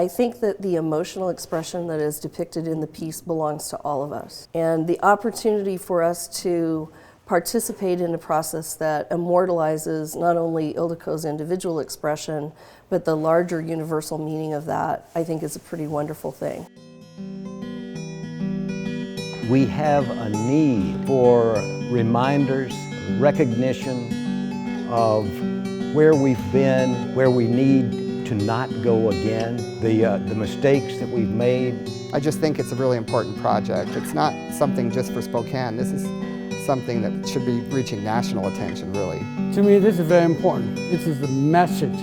I think that the emotional expression that is depicted in the piece belongs to all of us. And the opportunity for us to participate in a process that immortalizes not only Ildeco's individual expression, but the larger universal meaning of that, I think is a pretty wonderful thing. We have a need for reminders, recognition of where we've been, where we need to not go again, the mistakes that we've made. I just think it's a really important project. It's not something just for Spokane. This is something that should be reaching national attention, really. To me, this is very important. This is the message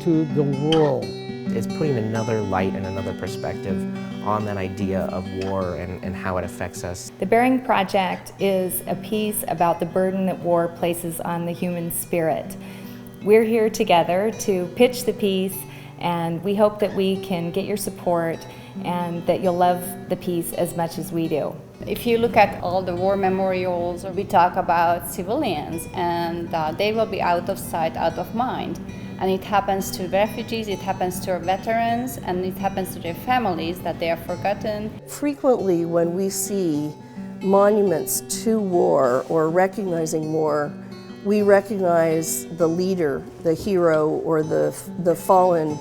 to the world. It's putting another light and another perspective on that idea of war and how it affects us. The Bearing Project is a piece about the burden that war places on the human spirit. We're here together to pitch the piece, and we hope that we can get your support and that you'll love the piece as much as we do. If you look at all the war memorials, we talk about civilians, and they will be out of sight, out of mind. And it happens to refugees, it happens to our veterans, and it happens to their families that they are forgotten. Frequently when we see monuments to war or recognizing war, we recognize the leader, the hero, or the fallen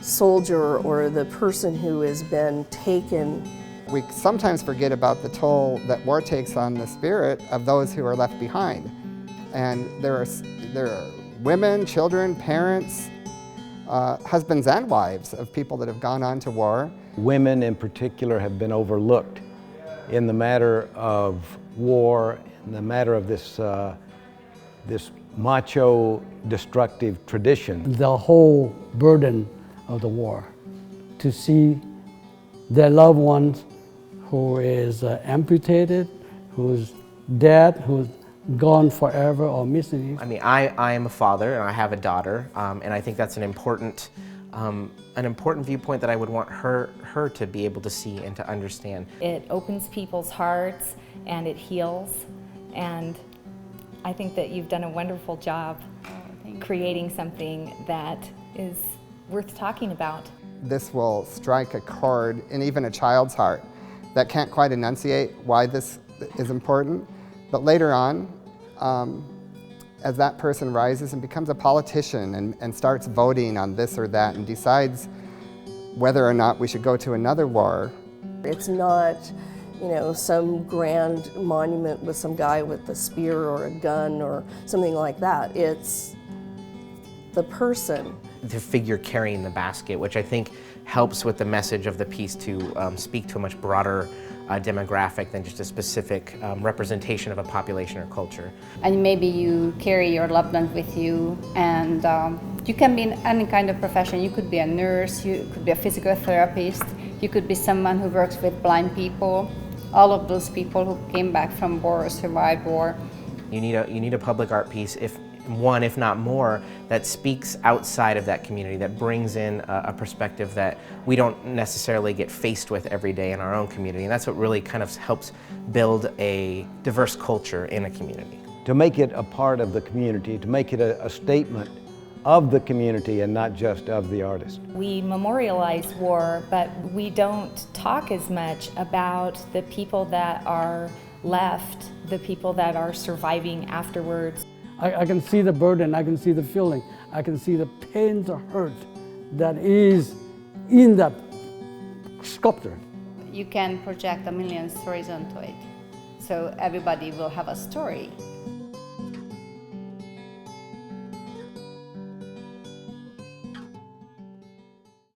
soldier, or the person who has been taken. We sometimes forget about the toll that war takes on the spirit of those who are left behind. And there are women, children, parents, husbands and wives of people that have gone on to war. Women in particular have been overlooked in the matter of war, in the matter of this macho, destructive tradition. The whole burden of the war, to see their loved ones who is amputated, who's dead, who's gone forever or missing. I mean, I am a father and I have a daughter, and I think that's an important viewpoint that I would want her to be able to see and to understand. It opens people's hearts and it heals, and I think that you've done a wonderful job creating something that is worth talking about. This will strike a chord in even a child's heart that can't quite enunciate why this is important. But later on, as that person rises and becomes a politician and starts voting on this or that and decides whether or not we should go to another war. It's not, some grand monument with some guy with a spear or a gun or something like that. It's the person. The figure carrying the basket, which I think helps with the message of the piece to speak to a much broader demographic than just a specific representation of a population or culture. And maybe you carry your loved ones with you, and you can be in any kind of profession. You could be a nurse, you could be a physical therapist, you could be someone who works with blind people, all of those people who came back from war or survived war. You need a public art piece, if not more, that speaks outside of that community, that brings in a perspective that we don't necessarily get faced with every day in our own community. And that's what really kind of helps build a diverse culture in a community. To make it a part of the community, to make it a statement of the community and not just of the artist. We memorialize war, but we don't talk as much about the people that are left, the people that are surviving afterwards. I can see the burden, I can see the feeling, I can see the pain, the hurt that is in that sculpture. You can project a million stories onto it, so everybody will have a story.